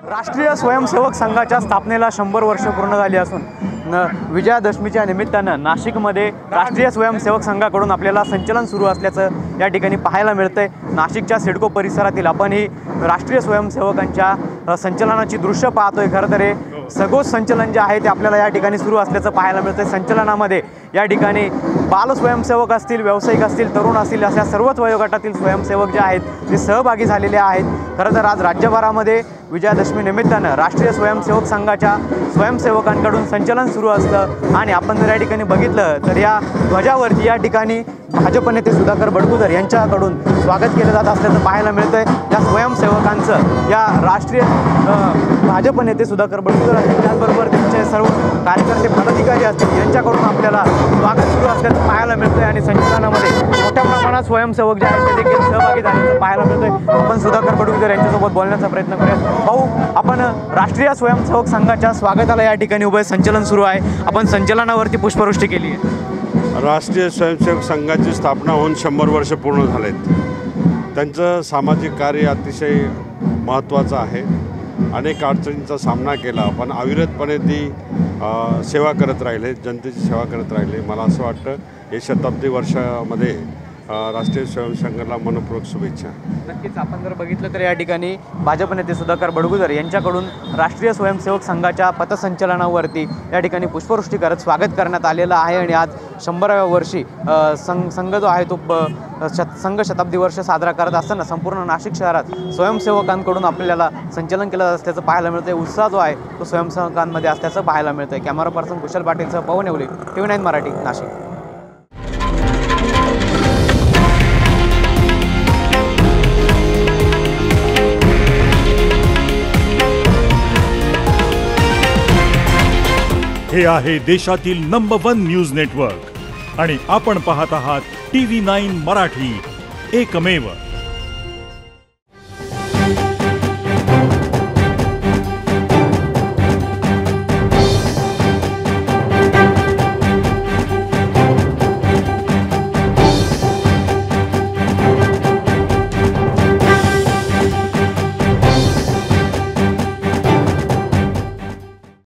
राष्ट्रीय स्वयंसेवक संघाच्या स्थापनेला 100 वर्ष पूर्ण झाली असून विजयादशमीच्या निमित्तानं नाशिकमध्ये राष्ट्रीय स्वयंसेवक संघाकडून आपल्याला संचलन सुरू असल्याचं या ठिकाणी पाहायला मिळतंय। नाशिकच्या सिडको परिसरातील आपण ही राष्ट्रीय स्वयंसेवकांच्या संचलनाची दृश्य पाहतोय। खरं तर हे सगोज संचलन जे आहे ते आपल्याला या ठिकाणी सुरू असल्याचं पाहायला मिळतंय। संचलनामध्ये या ठिकाणी बाल स्वयंसेवक असतील, व्यावसायिक असतील, तरुण असतील अशा सर्वच वयोगटातील स्वयंसेवक जे आहेत ते सहभागी झालेले आहेत। खरं तर आज राज्यभरामध्ये विजयादशमी निमित्तानं राष्ट्रीय स्वयंसेवक संघाच्या स्वयंसेवकांकडून संचलन सुरू असतं आणि आपण जर या ठिकाणी बघितलं तर या ध्वजावरती या ठिकाणी भाजप नेते सुधाकर बडगुजर यांच्याकडून स्वागत केलं जात असल्याचं पाहायला मिळतंय। या स्वयंसेवकांचं या राष्ट्रीय भाजप नेते सुधाकर बडगुजर असतील, त्याचबरोबर त्यांचे सर्व कार्यकर्ते पदाधिकारी असतील यांच्याकडून आपल्याला स्वागत सुरू असल्याचं पाहायला मिळतंय आणि संचलनामध्ये मोठ्या प्रमाणात स्वयंसेवक जे आहेत ते देखील सहभागी झाल्याचं पाहायला मिळतंय। आपण सुधाकर बडगुजर यांच्यासोबत बोलण्याचा प्रयत्न करूया। भाऊ, आपण राष्ट्रीय स्वयंसेवक संघाच्या स्वागताला या ठिकाणी उभे संचलन सुरू आहे, आपण संचलनावरती पुष्पवृष्टी केली आहे। राष्ट्रीय स्वयंसेवक संघाची स्थापना होऊन 100 वर्ष पूर्ण झालेत। त्यांचं सामाजिक कार्य अतिशय महत्त्वाचं आहे। अनेक अडचणींचा सामना केला पण अविरतपणे ती सेवा करत राहिले, जनतेची सेवा करत राहिले। मला असं वाटतं हे शताब्दी वर्षामध्ये राष्ट्रीय स्वयंसेवकांना मनपूर्वक शुभेच्छा। नक्कीच आपण जर बघितलं तर या ठिकाणी भाजप नेते सुधाकर बडगुजर यांच्याकडून राष्ट्रीय स्वयंसेवक संघाच्या पथसंचलनावरती या ठिकाणी पुष्पवृष्टी करत स्वागत करण्यात आलेलं आहे आणि आज 100व्या वर्षी संघ जो आहे तो संघ शताब्दी वर्ष साजरा करत असताना संपूर्ण नाशिक शहरात स्वयंसेवकांकडून आपल्याला संचलन केलं असल्याचं पाहायला मिळतंय। उत्साह जो आहे तो स्वयंसेवकांमध्ये असल्याचं पाहायला मिळतंय। कॅमेरा पर्सन कुशल पाटीलसह पवन येवले, TV9 मराठी, नाशिक। हे आहे देशातील नंबर 1 न्यूज नेटवर्क आणि आपण पाहत आहात TV9 मराठी, एकमेव।